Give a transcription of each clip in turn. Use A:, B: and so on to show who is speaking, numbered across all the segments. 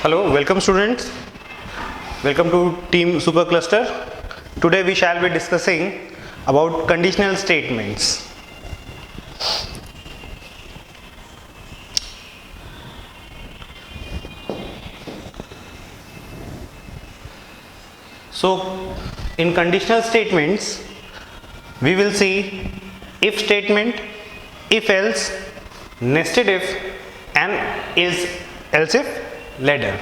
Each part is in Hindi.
A: Hello, welcome students. Welcome to Team Supercluster. Today we shall be discussing about conditional statements. So, in conditional statements, we will see if statement, if else, nested if, and else if ladder.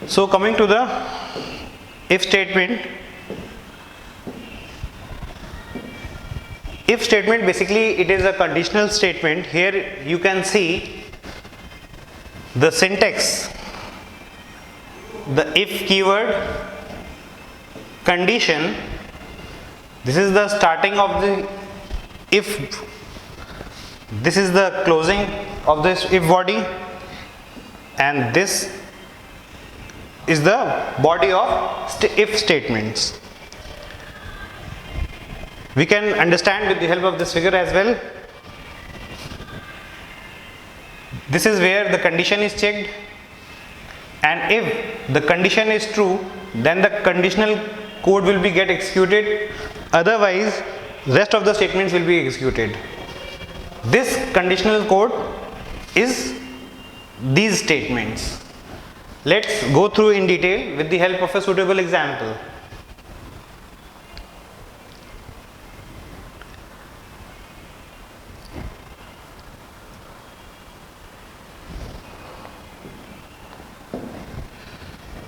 A: So, coming to the if statement. If statement, basically it is a conditional statement. Here you can see the syntax, the if keyword, condition, this is the starting of the if, this is the closing of this if body, and this is the body of if statements. We can understand with the help of this figure as well. This is where the condition is checked, and if the condition is true, then the conditional code will be get executed, otherwise rest of the statements will be executed. This conditional code is these statements. Let's go through in detail with the help of a suitable example.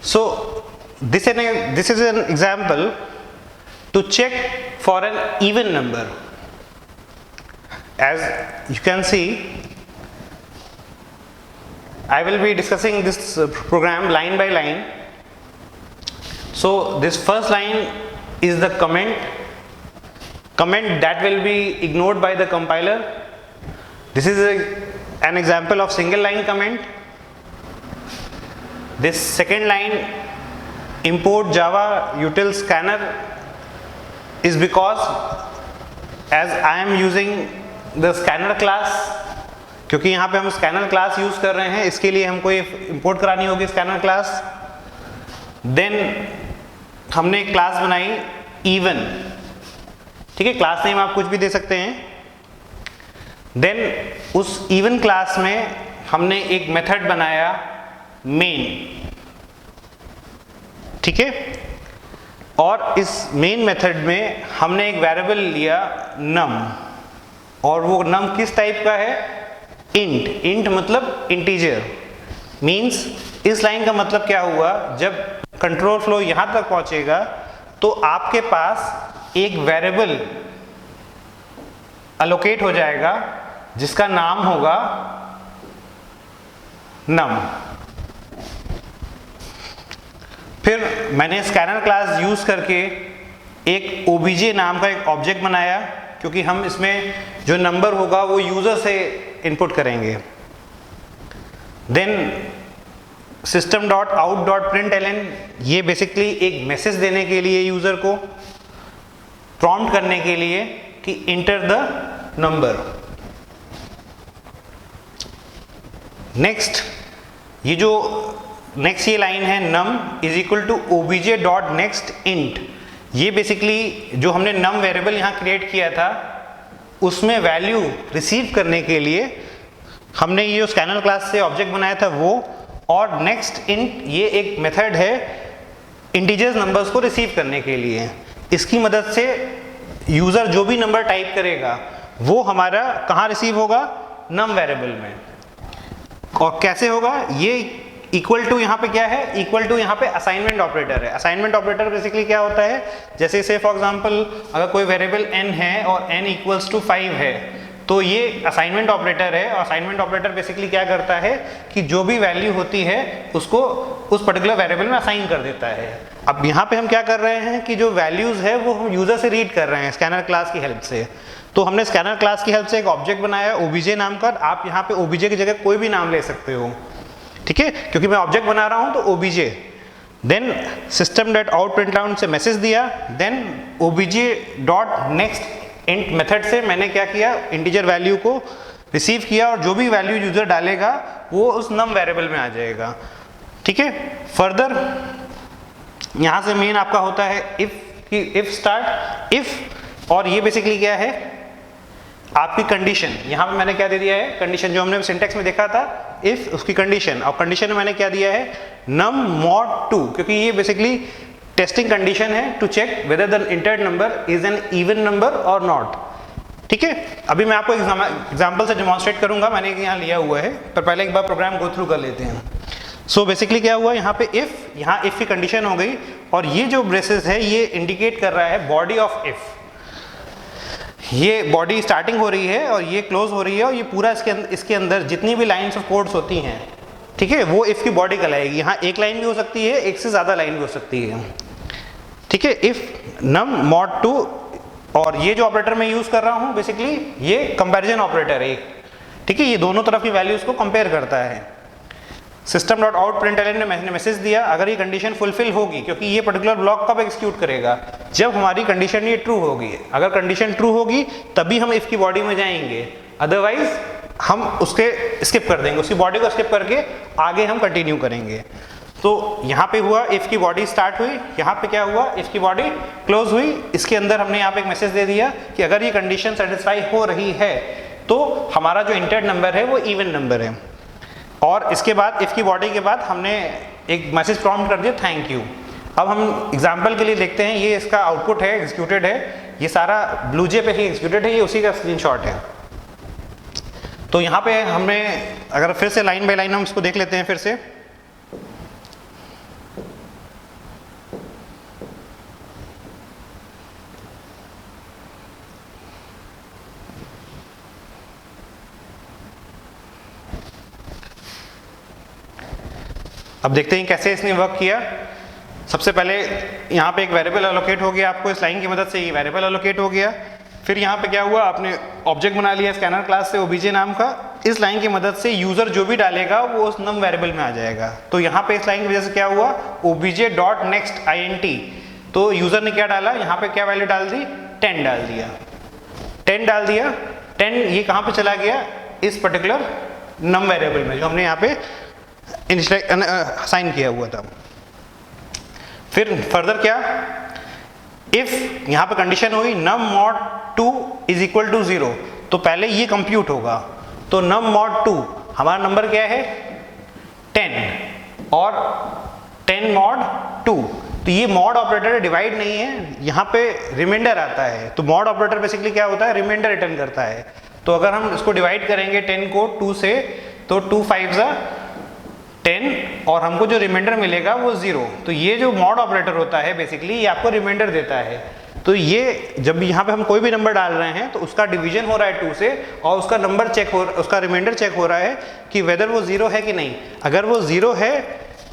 A: So this is an example to check for an even number. As you can see, I will be discussing this program line by line. So this first line is the comment that will be ignored by the compiler. This is an example of single line comment. This second line, import Java util scanner, is because as I am using the scanner class, क्योंकि यहाँ पे हम स्कैनर क्लास यूज कर रहे हैं, इसके लिए हमको ये इंपोर्ट करानी होगी स्कैनर क्लास. देन हमने एक क्लास बनाई इवन, ठीक है, क्लास नेम आप कुछ भी दे सकते हैं. देन उस इवन क्लास में हमने एक मेथड बनाया मेन, ठीक है, और इस मेन मेथड में हमने एक वेरिएबल लिया नम, और वो नम किस टाइप का है, इंट मतलब इंटीजर. मींस इस लाइन का मतलब क्या हुआ, जब कंट्रोल फ्लो यहां तक पहुंचेगा तो आपके पास एक वेरिएबल अलोकेट हो जाएगा जिसका नाम होगा नम. फिर मैंने स्कैनर क्लास यूज करके एक obj नाम का एक ऑब्जेक्ट बनाया, क्योंकि हम इसमें जो नंबर होगा वो यूजर से इनपुट करेंगे. देन system.out.println, ये बेसिकली एक मैसेज देने के लिए यूजर को प्रॉम्प्ट करने के लिए कि इंटर द नंबर. नेक्स्ट ये लाइन है num is equal to obj.next int. ये बेसिकली जो हमने num वेरिएबल यहाँ क्रिएट किया था उसमें वैल्यू रिसीव करने के लिए हमने ये स्कैनर क्लास से ऑब्जेक्ट बनाया था वो, और नेक्स्ट इंट ये एक मेथड है इंटीजर्स नंबर्स को रिसीव करने के लिए. इसकी मदद से यूजर जो भी नंबर टाइप करेगा वो हमारा कहाँ रिसीव होगा, num वेरिएबल में. और कैसे होगा, ये इक्वल टू यहाँ पे क्या है, इक्वल टू यहाँ पे असाइनमेंट ऑपरेटर है. असाइनमेंट ऑपरेटर बेसिकली क्या होता है, जैसे से फॉर एग्जांपल अगर कोई वेरिएबल n है और n इक्वल्स टू 5 है, तो ये असाइनमेंट ऑपरेटर है. और असाइनमेंट ऑपरेटर बेसिकली क्या करता है कि जो भी वैल्यू होती है उसको उस पर्टिकुलर वेरिएबल में असाइन कर देता है. अब यहाँ पे हम क्या कर रहे हैं कि जो वैल्यूज है वो हम यूजर से रीड कर रहे हैं स्कैनर क्लास की हेल्प से. तो हमने स्कैनर क्लास की हेल्प से एक ऑब्जेक्ट बनाया obj नाम का. आप यहाँ पे obj की जगह कोई भी नाम ले सकते हो, ठीक है, क्योंकि मैं ऑब्जेक्ट बना रहा हूं तो obj. देन system.out println से मैसेज दिया, देन obj.next इंट मेथड से मैंने क्या किया, इंटीजर वैल्यू को रिसीव किया और जो भी वैल्यू यूजर डालेगा वो उस नम वेरिएबल में आ जाएगा। ठीक है, फर्दर यहां से मेन आपका होता है इफ स्टार्ट इफ, और ये बेसिकली क्या है आपकी कंडीशन। यहां पे मैंने क्या दे दिया है, कंडीशन जो हमने सिंटेक्स में देखा था इफ, उसकी कंडीशन, और कंडीशन में मैंने क्या दिया है नम मॉड 2, क्योंकि ये बेसिकली टेस्टिंग कंडीशन है to check whether the entered number is an even number और नॉट। ठीक है, अभी मैं आपको एग्जांपल से डेमोंस्ट्रेट करूंगा, मैंने यहाँ लिया हुआ है, पर पहले एक बार प्रोग्राम गो थ्रू कर लेते हैं। सो बेसिकली क्या हुआ यहाँ पे इफ, यहाँ इफ की कंडीशन हो गई और ये जो ब्रेसेस है ये इंडिकेट कर रहा है बॉडी ऑफ इफ। ये बॉडी स्टार्टिंग हो रही है और ये क्लोज हो रही है और ये पूरा इसके अंदर जितनी भी लाइंस ऑफ कोड्स होती हैं, ठीक है, वो इफ की बॉडी कहलाएगी। यहाँ एक लाइन भी हो सकती है, एक से ज़्यादा लाइन भी हो सकती है। ठीक है, इफ नम मॉड 2, और ये जो ऑपरेटर मैं यूज़ कर रहा हूँ बेसिकली ये कंपैरिजन ऑपरेटर है। ठीक है, ये दोनों तरफ की वैल्यूज़ को कंपेयर करता है। सिस्टम डॉट आउट प्रिंटलन ने मैंने मैसेज दिया अगर ये कंडीशन फुलफिल होगी, क्योंकि ये पर्टिकुलर ब्लॉक कब एग्जीक्यूट करेगा, जब हमारी कंडीशन ये ट्रू होगी। अगर कंडीशन ट्रू होगी तभी हम इफ की बॉडी में जाएंगे, अदरवाइज हम उसके स्किप कर देंगे, उसकी बॉडी को स्किप करके आगे हम कंटिन्यू करेंगे। तो यहाँ पे हुआ इफ की बॉडी स्टार्ट हुई, यहाँ पे क्या हुआ इफ की बॉडी क्लोज हुई। इसके अंदर हमने यहाँ पे एक मैसेज दे दिया कि अगर ये कंडीशन सेटिस्फाई हो रही है तो हमारा जो इंटर्ड नंबर है वो इवन नंबर है। और इसके बाद इफ की बॉडी के बाद हमने एक मैसेज प्रॉम्प्ट कर दिया थैंक यू। अब हम एग्जांपल के लिए देखते हैं, ये इसका आउटपुट है, एग्जीक्यूटेड है, ये सारा ब्लूजे पे ही एग्जीक्यूटेड है, ये उसी का स्क्रीनशॉट है। तो यहाँ पे हमने अगर फिर से लाइन बाय लाइन हम इसको देख लेते हैं फिर से। अब देखते हैं कैसे इसने वर्क किया। सबसे पहले यहाँ पे एक वेरिएबल एलोकेट हो गया, आपको इस लाइन की मदद से ये वेरिएबल एलोकेट हो गया। फिर यहाँ पे क्या हुआ, आपने ऑब्जेक्ट बना लिया स्कैनर क्लास से ओबीजे नाम का। इस लाइन की मदद से यूजर जो भी डालेगा वो उस नम वेरिएबल में आ जाएगा। तो यहाँ पे इस लाइन की वजह से क्या हुआ, ओबीजे डॉट नेक्स्ट INT, तो यूजर ने क्या डाला, यहाँ पे क्या वैल्यू डाल दी, 10 डाल दिया। 10 डाल दिया, 10 ये कहाँ पे चला गया, इस पर्टिकुलर नम वेरिएबल में जो हमने यहाँ पे साइन किया हुआ था। फिर फर्दर क्या, इफ यहाँ पे कंडीशन हुई नम मॉड 2 इज इक्वल टू 0, तो पहले ये कंप्यूट होगा। तो नम मॉड 2 हमारा नंबर क्या है 10 और 10 मॉड 2, तो ये मॉड ऑपरेटर डिवाइड नहीं है, यहाँ पे रिमाइंडर आता है। तो मॉड ऑपरेटर बेसिकली क्या होता है, रिमाइंडर रिटर्न करता है। तो अगर हम इसको डिवाइड करेंगे 10 को 2 से, तो 2 5 10 और हमको जो रिमाइंडर मिलेगा वो 0। तो ये जो मॉड ऑपरेटर होता है बेसिकली ये आपको रिमाइंडर देता है। तो ये जब यहाँ पे हम कोई भी नंबर डाल रहे हैं तो उसका डिवीजन हो रहा है 2 से और उसका नंबर चेक हो, उसका रिमाइंडर चेक हो रहा है कि वेदर वो 0 है कि नहीं। अगर वो 0 है,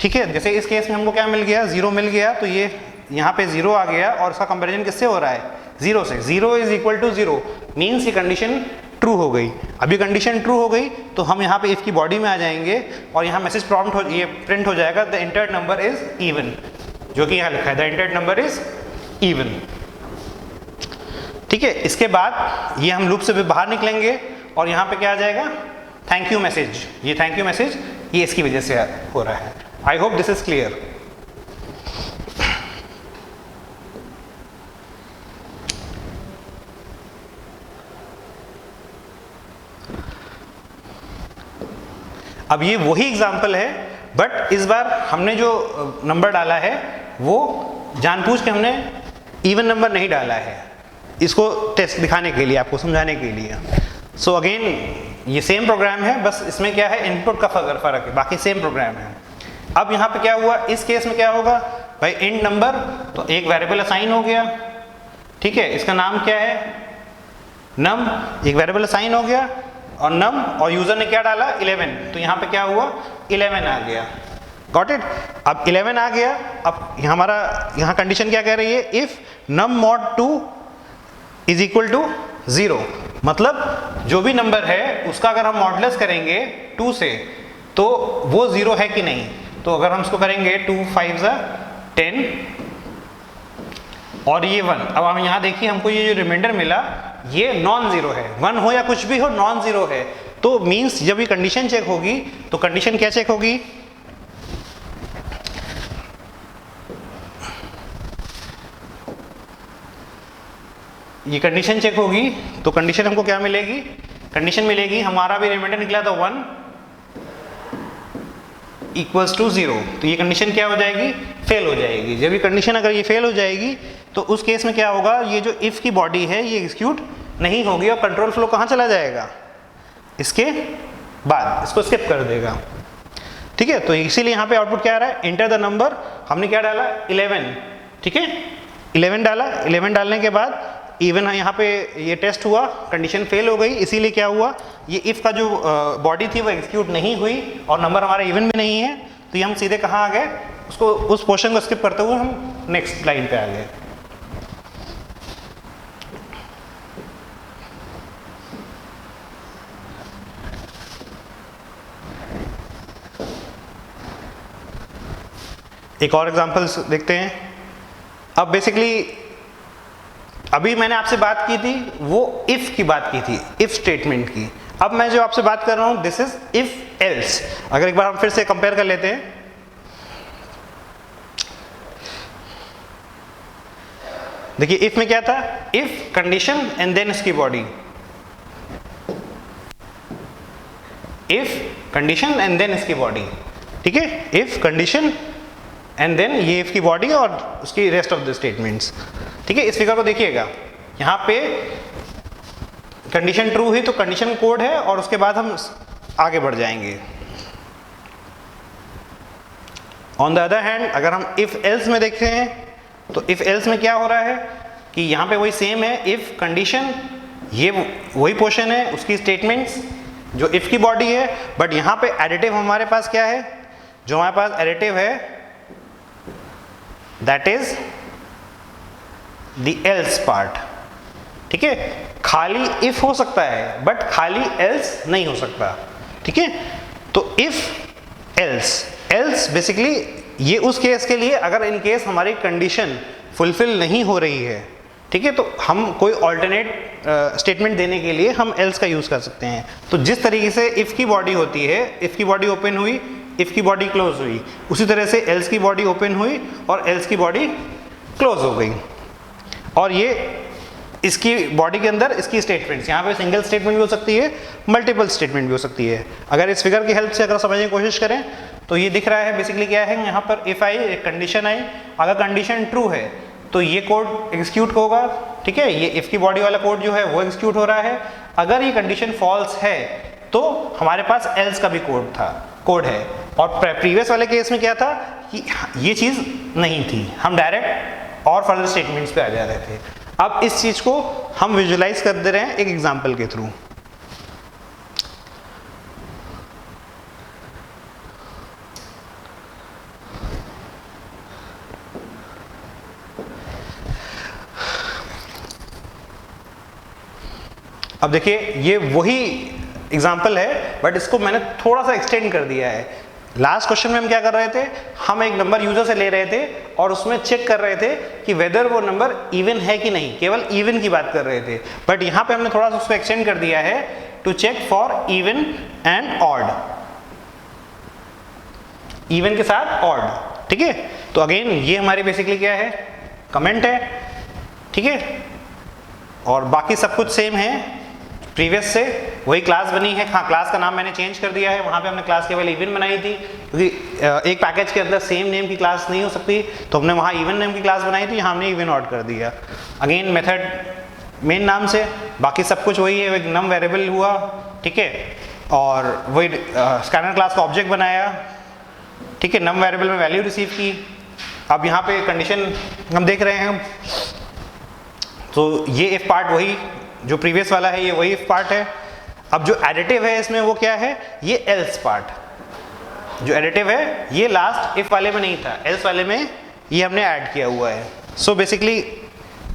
A: ठीक है, जैसे इस केस में हमको क्या मिल गया, 0 मिल गया, तो ये यहाँ पे 0 आ गया और उसका कंपेरिजन किससे हो रहा है, 0 से। 0 इज इक्वल टू 0 मीन्स ये कंडीशन ट्रू हो गई। अभी कंडीशन ट्रू हो गई तो हम यहाँ पे इफ की बॉडी में आ जाएंगे और यहाँ मैसेज प्रॉम्प्ट हो, ये प्रिंट हो जाएगा the entered number is even, जो कि यहाँ लिखा है the entered number is even. ठीक है, इसके बाद ये हम लूप से बाहर निकलेंगे और यहाँ पे क्या आ जाएगा, थैंक यू मैसेज। ये थैंक यू मैसेज ये इसकी वजह से हो रहा है। I hope this is clear. अब ये वही एग्जाम्पल है, बट इस बार हमने जो नंबर डाला है वो जानबूझ के हमने इवन नंबर नहीं डाला है, इसको टेस्ट दिखाने के लिए, आपको समझाने के लिए। सो अगेन ये सेम प्रोग्राम है, बस इसमें क्या है इनपुट का फर्क है, बाकी सेम प्रोग्राम है। अब यहाँ पे क्या हुआ, इस केस में क्या होगा भाई, इंट नंबर, तो एक वेरिएबल असाइन हो गया, ठीक है, इसका नाम क्या है नम, एक वेरिएबल असाइन हो गया और नम, और यूजर ने क्या डाला 11, तो यहाँ पे क्या हुआ 11 आ गया। Got it. अब 11 आ गया, अब हमारा यहाँ कंडीशन क्या कह रही है, if num mod 2 is equal to 0, मतलब जो भी नंबर है उसका अगर हम मॉडुलस करेंगे 2 से तो वो 0 है कि नहीं। तो अगर हम इसको करेंगे 2 5 10 और ये 1, अब हम यहाँ देखिए हमको ये जो रिमाइंडर मिला ये नॉन जीरो है, 1 हो या कुछ भी हो नॉन जीरो है, तो मींस जब ये कंडीशन चेक होगी तो कंडीशन क्या चेक होगी, ये कंडीशन चेक होगी तो कंडीशन हमको क्या मिलेगी, कंडीशन मिलेगी हमारा भी रिमाइंडर निकला था 1 इक्वल्स टू 0, तो ये कंडीशन क्या हो जाएगी, फेल हो जाएगी। जब ये कंडीशन अगर ये फेल हो जाएगी तो उस केस में क्या होगा, ये जो इफ की बॉडी है ये एग्जीक्यूट नहीं होगी और कंट्रोल फ्लो कहाँ चला जाएगा, इसके बाद इसको स्किप कर देगा। ठीक है, तो इसीलिए यहाँ पे आउटपुट क्या आ रहा है, इंटर द नंबर, हमने क्या डाला 11, ठीक है 11 डाला, 11 डालने के बाद इवन यहाँ पे ये टेस्ट हुआ, कंडीशन फेल हो गई, इसीलिए क्या हुआ, ये इफ का जो बॉडी थी वो एग्जीक्यूट नहीं हुई और नंबर हमारा इवन में नहीं है, तो ये हम सीधे कहाँ आ गए, उसको उस पोर्शन को स्किप करते हुए हम नेक्स्ट लाइन पे आ गए। एक और एग्जांपल देखते हैं। अब बेसिकली अभी मैंने आपसे बात की थी वो इफ की बात की थी, इफ स्टेटमेंट की। अब मैं जो आपसे बात कर रहा हूं दिस इज इफ एल्स। अगर एक बार हम फिर से कंपेयर कर लेते हैं, देखिए इफ में क्या था, इफ कंडीशन एंड देन इसकी body, if condition and then इसकी बॉडी, ठीक है, इफ कंडीशन एंड देन ये इफ की बॉडी और उसकी रेस्ट ऑफ द स्टेटमेंट्स। ठीक है, इस फिगर को देखिएगा, यहाँ पे कंडीशन ट्रू हुई तो कंडीशन कोड है और उसके बाद हम आगे बढ़ जाएंगे। ऑन द अदर हैंड अगर हम इफ एल्स में देखते हैं तो इफ एल्स में क्या हो रहा है कि यहाँ पे वही सेम है, इफ कंडीशन, ये वही पोर्शन है उसकी स्टेटमेंट्स जो इफ की बॉडी है, बट यहाँ पे एडिटिव हमारे पास क्या है, जो हमारे पास एडिटिव है that is the L's part. ठीक है, खाली इफ हो सकता है बट खाली एल्स नहीं हो सकता। ठीक है, तो इफ एल्स, एल्स बेसिकली ये उस केस के लिए अगर इन केस हमारी कंडीशन फुलफिल नहीं हो रही है, ठीक है, तो हम कोई ऑल्टरनेट स्टेटमेंट देने के लिए हम एल्स का यूज कर सकते हैं। तो जिस तरीके से इफ की बॉडी होती है, इफ की बॉडी ओपन हुई, इफ की बॉडी क्लोज हुई, उसी तरह से एल्स की बॉडी ओपन हुई और एल्स की बॉडी क्लोज हो गई। और ये इसकी बॉडी के अंदर इसकी स्टेटमेंट्स, यहाँ पे सिंगल स्टेटमेंट भी हो सकती है, मल्टीपल स्टेटमेंट भी हो सकती है। अगर इस फिगर की हेल्प से अगर समझने की कोशिश करें तो ये दिख रहा है बेसिकली क्या है, यहाँ पर इफ आई, एक कंडीशन आई, अगर कंडीशन ट्रू है तो ये कोड एग्जीक्यूट होगा। ठीक है, ये इफ की बॉडी वाला कोड जो है वो एग्जीक्यूट हो रहा है। अगर ये कंडीशन फॉल्स है तो हमारे पास एल्स का भी कोड है। और प्रीवियस वाले केस में क्या था कि ये चीज़ नहीं थी, हम डायरेक्ट और फर्दर स्टेटमेंट्स पे आ जा रहे थे। अब इस चीज़ को हम विजुलाइज कर दे रहे हैं एक एग्जाम्पल के थ्रू। अब देखिए ये वही एग्जाम्पल है बट इसको मैंने थोड़ा सा एक्सटेंड कर दिया है। लास्ट क्वेश्चन में हम क्या कर रहे थे, हम एक नंबर यूजर से ले रहे थे और उसमें चेक कर रहे थे कि वेदर वो नंबर इवन है कि नहीं, केवल इवन की बात कर रहे थे। बट यहाँ पे हमने थोड़ा सा उसको एक्सटेंड कर दिया है to check for even and odd, even के साथ ऑड। ठीक है, तो अगेन ये हमारी बेसिकली क्या है, कमेंट है। ठीक है, और बाकी सब कुछ सेम है, प्रीवियस से वही क्लास बनी है। हाँ, क्लास का नाम मैंने चेंज कर दिया है, वहाँ पे हमने क्लास केवल इवन बनाई थी क्योंकि एक पैकेज के अंदर सेम नेम की क्लास नहीं हो सकती, तो हमने वहाँ इवन नेम की क्लास बनाई थी, यहाँ हमने इवन ऑड कर दिया। अगेन मेथड मेन नाम से, बाकी सब कुछ वही है, एक नम वेरिएबल हुआ। ठीक है, और वही स्कैनर क्लास का ऑब्जेक्ट बनाया। ठीक है, नम वेरिएबल में वैल्यू रिसीव की। अब यहाँ पे कंडीशन हम देख रहे हैं, तो ये इफ पार्ट वही जो प्रीवियस वाला है, ये वही इफ पार्ट है। अब जो एडिटिव है इसमें वो क्या है, ये एल्स पार्ट। जो एडिटिव है ये लास्ट इफ वाले में नहीं था, एल्स वाले में ये हमने ऐड किया हुआ है। सो बेसिकली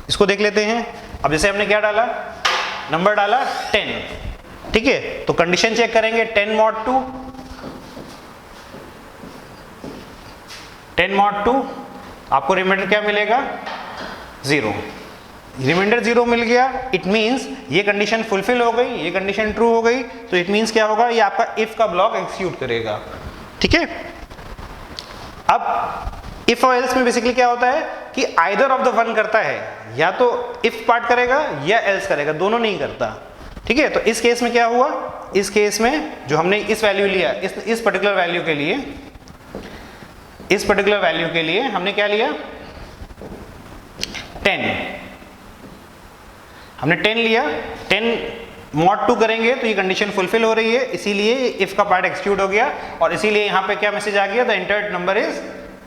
A: इसको देख लेते हैं। अब जैसे हमने क्या डाला, नंबर डाला 10। ठीक है, तो कंडीशन चेक करेंगे 10 mod 2, 10 mod 2, आपको रिमाइंडर क्या मिलेगा 0। रिमाइंडर 0 मिल गया, इट मीन्स ये कंडीशन फुलफिल हो गई, ये कंडीशन ट्रू हो गई, तो इट मीन्स क्या होगा, ये आपका इफ का ब्लॉक एग्जीक्यूट करेगा। ठीक है, अब इफ और एल्स में बेसिकली क्या होता है कि आइदर ऑफ द वन करता है, या तो इफ पार्ट करेगा या एल्स करेगा, दोनों नहीं करता। ठीक है, तो इस केस में क्या हुआ, इस केस में जो हमने इस वैल्यू लिया, इस पर्टिकुलर वैल्यू के लिए, इस पर्टिकुलर वैल्यू के लिए हमने क्या लिया, 10, हमने 10 लिया, 10 mod 2 करेंगे तो ये कंडीशन फुलफिल हो रही है, इसीलिए इफ का पार्ट एक्सिक्यूट हो गया, और इसीलिए यहां पे क्या मैसेज आ गया, the entered number is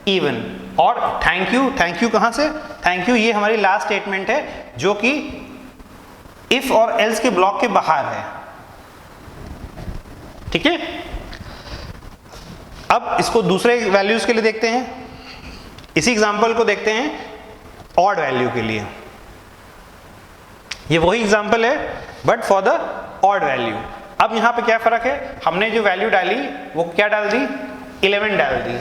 A: even. और थैंक यू, थैंक यू कहां से, थैंक यू ये हमारी लास्ट स्टेटमेंट है जो कि इफ और एल्स के ब्लॉक के बाहर है। ठीक है, अब इसको दूसरे वैल्यूज के लिए देखते हैं, इसी एग्जांपल को देखते हैं ऑड वैल्यू के लिए। ये वही एग्जांपल है but for the odd value. अब यहां पे क्या फर्क है, हमने जो वैल्यू डाली वो क्या डाल दी, 11 डाल दी।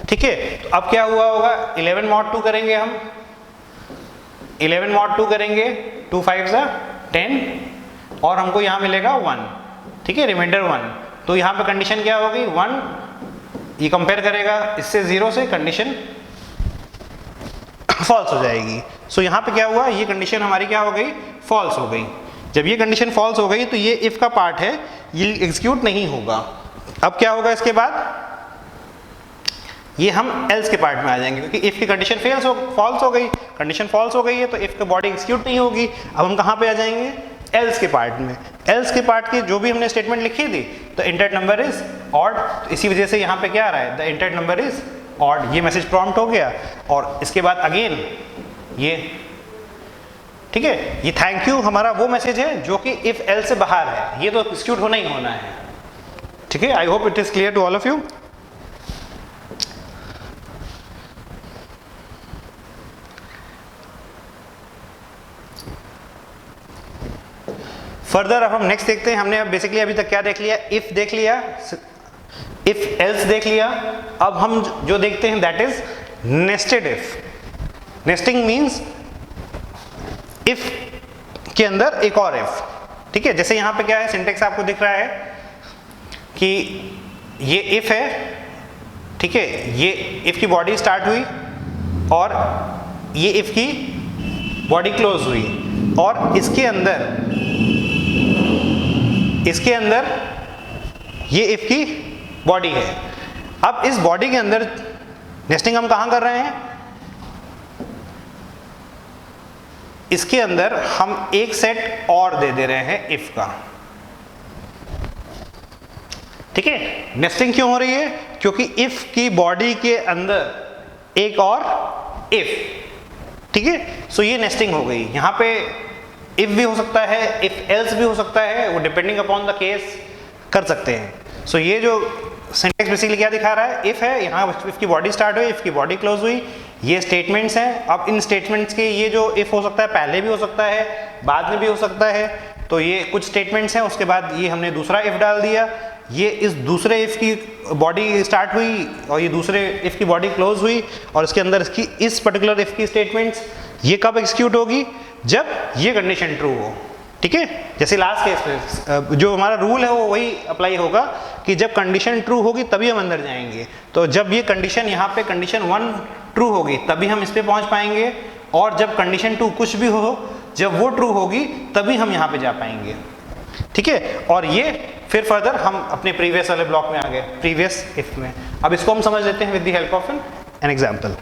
A: ठीक है, तो अब क्या हुआ होगा, 11 mod 2 करेंगे हम, 11 mod 2 करेंगे, 2 5 10, और हमको यहां मिलेगा 1। ठीक है, रिमाइंडर 1, तो यहां पे कंडीशन क्या होगी, 1, ये कंपेयर करेगा इससे 0 से, कंडीशन फॉल्स हो जाएगी। सो यहां पे क्या हुआ, ये कंडीशन हमारी क्या हो गई, फॉल्स हो गई। जब ये कंडीशन फॉल्स हो गई तो ये इफ का पार्ट है, ये एग्जीक्यूट नहीं होगा। अब क्या होगा इसके बाद, ये हम एल्स के पार्ट में आ जाएंगे, क्योंकि इफ की कंडीशन फॉल्स हो गई, कंडीशन फॉल्स हो गई है तो इफ की बॉडी एग्जीक्यूट नहीं होगी। अब हम कहां पे आ जाएंगे, एल्स के पार्ट में। एल्स के पार्ट की जो भी हमने स्टेटमेंट लिखी थी, तो एंटर्ड नंबर इज ऑड, इसी वजह से यहां पे क्या आ रहा है, the entered number is odd, ये मैसेज प्रॉम्प्ट हो गया। और इसके बाद अगेन ये, ठीक है, ये थैंक यू हमारा वो मैसेज है जो कि इफ एल्स से बाहर है, ये तो एग्जीक्यूट होना ही होना है। ठीक है, I hope it is clear to all of you. Further अब हम नेक्स्ट देखते हैं, हमने अब बेसिकली अभी तक क्या देख लिया, इफ देख लिया, इफ एल्स देख लिया। अब हम जो देखते हैं that is nested if. Nesting means if के अंदर एक और इफ। ठीक है, जैसे यहां पे क्या है, सिंटेक्स आपको दिख रहा है कि ये इफ है, ठीक है, ये इफ की बॉडी स्टार्ट हुई और ये इफ की बॉडी क्लोज हुई, और इसके अंदर ये इफ की बॉडी है। अब इस बॉडी के अंदर नेस्टिंग हम कहां कर रहे हैं, इसके अंदर हम एक सेट और दे दे रहे हैं इफ का। ठीक है, नेस्टिंग क्यों हो रही है, क्योंकि इफ की बॉडी के अंदर एक और इफ। ठीक है, सो ये नेस्टिंग हो गई। यहां पे इफ भी हो सकता है, इफ एल्स भी हो सकता है, वो डिपेंडिंग अपॉन द केस कर सकते हैं। सो ये जो सिंटेक्स बेसिकली क्या दिखा रहा है, इफ है, यहाँ इफ की बॉडी स्टार्ट हुई, इफ की बॉडी क्लोज हुई, ये स्टेटमेंट्स हैं। अब इन स्टेटमेंट्स के ये जो इफ हो सकता है, पहले भी हो सकता है, बाद में भी हो सकता है, तो ये कुछ स्टेटमेंट्स हैं। उसके बाद ये हमने दूसरा इफ डाल दिया, ये इस दूसरे इफ की बॉडी स्टार्ट हुई और ये दूसरे इफ की बॉडी क्लोज हुई, और इसके अंदर इसकी इस पर्टिकुलर इफ की स्टेटमेंट्स ये कब एग्जीक्यूट होगी, जब ये कंडीशन ट्रू हो। ठीक है, जैसे लास्ट केस में जो हमारा रूल है वो वही अप्लाई होगा कि जब कंडीशन ट्रू होगी तभी हम अंदर जाएंगे। तो जब ये कंडीशन यहाँ पे कंडीशन 1 ट्रू होगी तभी हम इस पे पहुंच पाएंगे, और जब कंडीशन 2 कुछ भी हो, जब वो ट्रू होगी तभी हम यहाँ पे जा पाएंगे। ठीक है, और ये फिर फर्दर हम अपने प्रीवियस वाले ब्लॉक में आ गए, प्रीवियस इफ में। अब इसको हम समझ लेते हैं with the help of an example.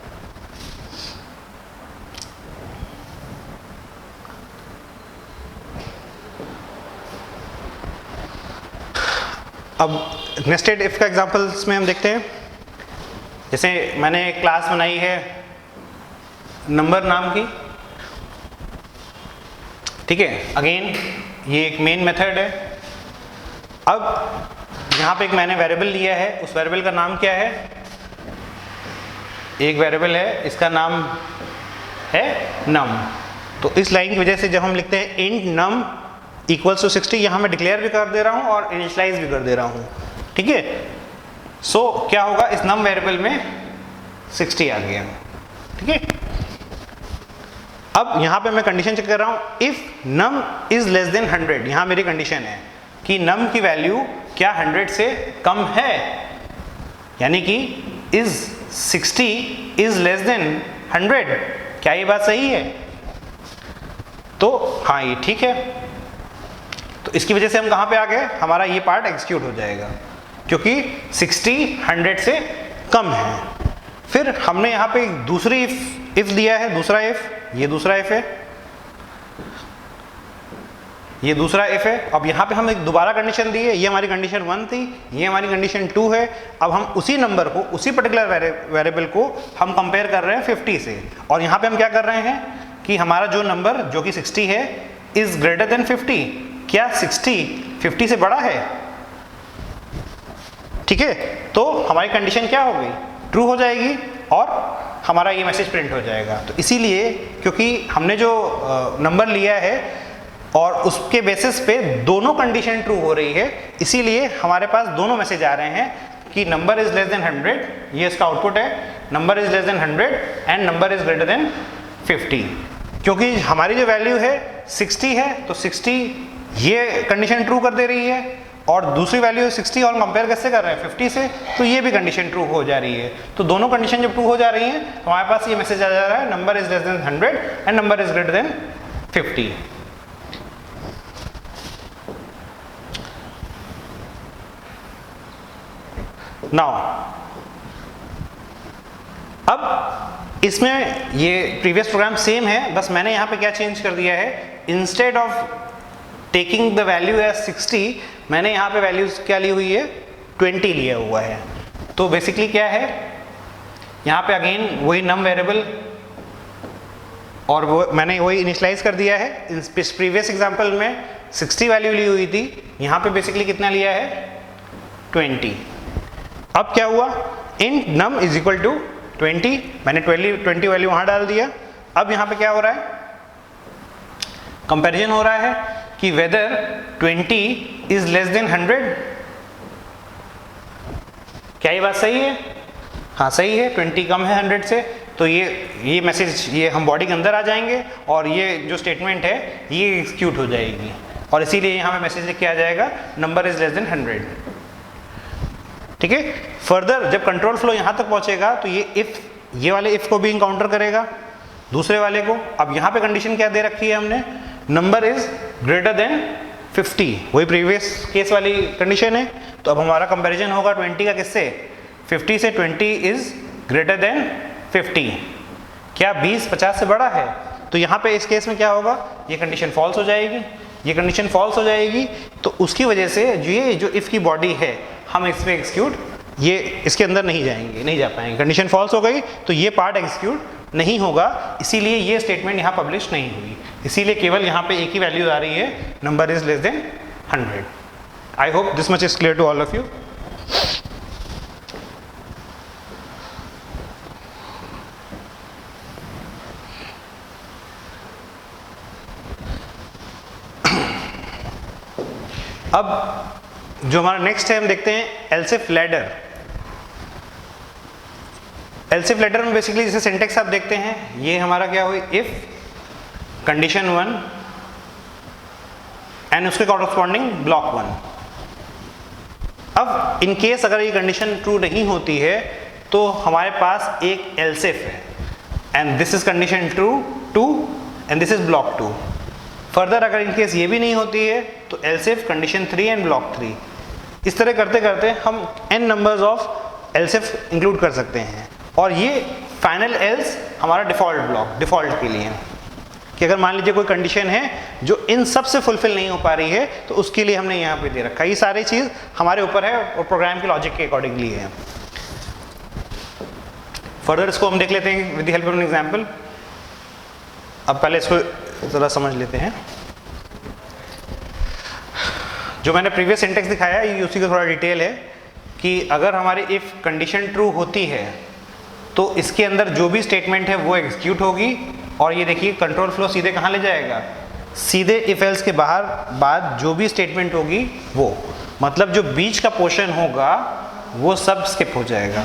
A: अब नेस्टेड इफ का एग्जांपल्स में हम देखते हैं, जैसे मैंने एक क्लास बनाई है नंबर नाम की। ठीक है, अगेन ये एक मेन मेथड है। अब यहाँ पे एक मैंने वेरिएबल लिया है, उस वेरिएबल का नाम क्या है, एक वेरिएबल है, इसका नाम है num। तो इस लाइन की वजह से जब हम लिखते हैं int num इक्वल्स टू 60, यहाँ मैं डिक्लेयर भी कर दे रहा हूँ और इनिशियलाइज भी कर दे रहा हूँ। ठीक है, सो क्या होगा, इस num वेरिएबल में 60 आ गया। ठीक है, अब यहाँ पे मैं कंडीशन चेक कर रहा हूँ, if num is less than 100, यहाँ मेरी कंडीशन है कि नम की वैल्यू क्या 100 से कम है, यानी कि इज 60 इज लेस देन 100, क्या ये बात सही है? तो हाँ ये ठीक है। तो इसकी वजह से हम कहाँ पे आ गए, हमारा ये पार्ट एग्जीक्यूट हो जाएगा क्योंकि 60 100 से कम है। फिर हमने यहाँ पे दूसरी इफ दिया है, दूसरा इफ, ये दूसरा इफ है, ये दूसरा इफ है। अब यहाँ पे हम एक दोबारा कंडीशन दी है, ये हमारी कंडीशन 1 थी, ये हमारी कंडीशन 2 है। अब हम उसी नंबर को, उसी पर्टिकुलर वेरिएबल को हम कंपेयर कर रहे हैं 50 से, और यहाँ पे हम क्या कर रहे हैं कि हमारा जो नंबर जो कि 60 है इज ग्रेटर देन 50, क्या 60 50 से बड़ा है? ठीक है, तो हमारी कंडीशन क्या हो गई, ट्रू हो जाएगी और हमारा ये मैसेज प्रिंट हो जाएगा। तो इसीलिए क्योंकि हमने जो नंबर लिया है और उसके बेसिस पे दोनों कंडीशन ट्रू हो रही है, इसीलिए हमारे पास दोनों मैसेज आ रहे हैं कि नंबर इज लेस देन 100, ये इसका आउटपुट है, number is less than 100 and number is greater than 50। क्योंकि हमारी जो वैल्यू है 60 है, तो 60 ये कंडीशन ट्रू कर दे रही है, और दूसरी वैल्यू 60 और कंपेयर कैसे कर रहे हैं 50 से, तो ये भी कंडीशन ट्रू हो जा रही है। तो दोनों कंडीशन जब ट्रू हो जा रही हैं तो हमारे पास ये मैसेज आ जा रहा है, number is less than 100 and number is greater than 50। Now अब इसमें ये प्रीवियस प्रोग्राम सेम है, बस मैंने यहाँ पे क्या चेंज कर दिया है, instead of taking the value as 60 मैंने यहाँ पे वैल्यूज क्या ली हुई है, 20 लिया हुआ है। तो बेसिकली क्या है, यहाँ पे अगेन वही नम वेरिएबल और वो मैंने वही इनिशियलाइज कर दिया है। इस प्रीवियस एग्जांपल में 60 वैल्यू ली हुई थी, यहाँ पे बेसिकली कितना लिया है, 20। अब क्या हुआ, int num is equal to 20, मैंने 20 वैल्यू वहाँ डाल दिया। अब यहाँ पे क्या हो रहा है, कंपैरिजन हो रहा है कि वेदर 20 इज लेस देन 100, क्या ये बात सही है? हाँ सही है, 20 कम है 100 से। तो ये मैसेज ये हम बॉडी के अंदर आ जाएंगे और ये जो स्टेटमेंट है ये एग्जीक्यूट हो जाएगी, और इसीलिए यहाँ पे मैसेज लिख के आ जाएगा नंबर इज लेस देन 100। ठीक है, फर्दर जब कंट्रोल फ्लो यहाँ तक पहुँचेगा तो ये वाले इफ को भी इनकाउंटर करेगा, दूसरे वाले को। अब यहाँ पे कंडीशन क्या दे रखी है हमने, नंबर इज ग्रेटर देन 50, वही प्रीवियस केस वाली कंडीशन है। तो अब हमारा कंपैरिजन होगा 20 का किससे, 50 से। 20 इज ग्रेटर देन 50, क्या 20 50 से बड़ा है? तो यहाँ पे इस केस में क्या होगा, ये कंडीशन फॉल्स हो जाएगी, ये कंडीशन फॉल्स हो जाएगी। तो उसकी वजह से ये जो इफ की बॉडी है हम इसमें एग्जीक्यूट ये इसके अंदर नहीं जाएंगे, नहीं जा पाएंगे, कंडीशन फॉल्स हो गई तो ये पार्ट एग्जीक्यूट नहीं होगा, इसीलिए ये स्टेटमेंट यहाँ पब्लिश नहीं हुई। इसीलिए केवल यहाँ पे एक ही वैल्यू आ रही है, number is less than 100। I hope this much is clear to all of you. अब जो हमारा नेक्स्ट है हम देखते हैं else if ladder. Else if ladder में बेसिकली जैसे सिंटेक्स आप देखते हैं, ये हमारा क्या हुई, इफ कंडीशन 1 एंड उसके कॉरस्पॉन्डिंग ब्लॉक 1। अब इन केस अगर ये कंडीशन ट्रू नहीं होती है तो हमारे पास एक एल्स इफ है, and this is condition true 2 and this is block 2। Further अगर इन केस ये भी नहीं होती है तो else if condition 3 and block 3। इस तरह करते करते हम n numbers of else if include कर सकते हैं, और ये फाइनल एल्स हमारा डिफॉल्ट ब्लॉक, डिफॉल्ट के लिए कि अगर मान लीजिए कोई कंडीशन है जो इन सब से फुलफिल नहीं हो पा रही है तो उसके लिए हमने यहाँ पे दे रखा है। ये सारी चीज़ हमारे ऊपर है और प्रोग्राम के लॉजिक के अकॉर्डिंगली है। फर्दर इसको हम देख लेते हैं with the help of an example. अब पहले इसको ज़रा समझ लेते हैं। जो मैंने प्रीवियस सिंटेक्स दिखाया ये उसी का थोड़ा डिटेल है कि अगर हमारी इफ कंडीशन ट्रू होती है तो इसके अंदर जो भी स्टेटमेंट है वो एग्जीक्यूट होगी, और ये देखिए कंट्रोल फ्लो सीधे कहाँ ले जाएगा, सीधे इफ एल्स के बाहर बाद जो भी स्टेटमेंट होगी वो, मतलब जो बीच का पोर्शन होगा वो सब स्किप हो जाएगा।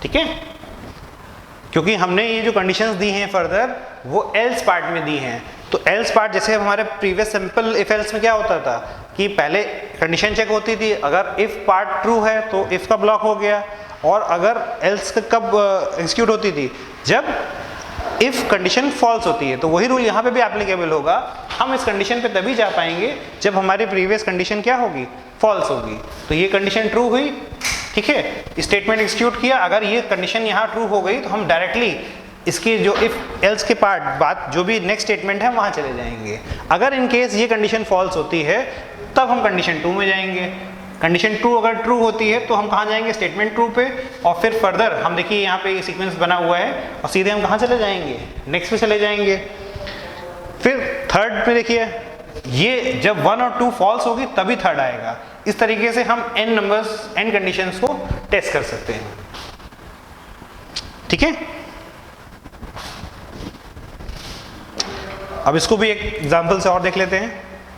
A: ठीक है, क्योंकि हमने ये जो कंडीशंस दी हैं फर्दर वो एल्स पार्ट में दी हैं। तो एल्स पार्ट जैसे हमारे प्रीवियस सिंपल इफ एल्स में क्या होता था कि पहले कंडीशन चेक होती थी, अगर इफ पार्ट ट्रू है तो इफ का ब्लॉक हो गया, और अगर एल्स कब एग्जीक्यूट होती थी, जब इफ कंडीशन फॉल्स होती है। तो वही रूल यहाँ पे भी एप्लीकेबल होगा। हम इस कंडीशन पे तभी जा पाएंगे जब हमारी प्रीवियस कंडीशन क्या होगी, फॉल्स होगी। तो ये कंडीशन ट्रू हुई, ठीक है, स्टेटमेंट एग्जीक्यूट किया, अगर ये कंडीशन यहाँ ट्रू हो गई तो हम डायरेक्टली इसकी जो इफ एल्स के पार्ट बात जो भी नेक्स्ट स्टेटमेंट है वहाँ चले जाएंगे। अगर इन केस ये कंडीशन फॉल्स होती है तब हम कंडीशन 2 में जाएंगे। कंडीशन 2 अगर ट्रू होती है तो हम कहाँ जाएंगे, स्टेटमेंट 2 पे, और फिर फर्दर हम देखिए यहाँ पे सीक्वेंस बना हुआ है और सीधे हम कहाँ चले जाएंगे, नेक्स्ट पे चले जाएंगे। फिर थर्ड पे देखिए, ये जब 1 और 2 फॉल्स होगी तभी थर्ड आएगा। इस तरीके से हम n नंबर्स, n कंडीशंस को टेस्ट कर सकते हैं, ठीक है। अब इसको भी एक एग्जांपल से और देख लेते हैं।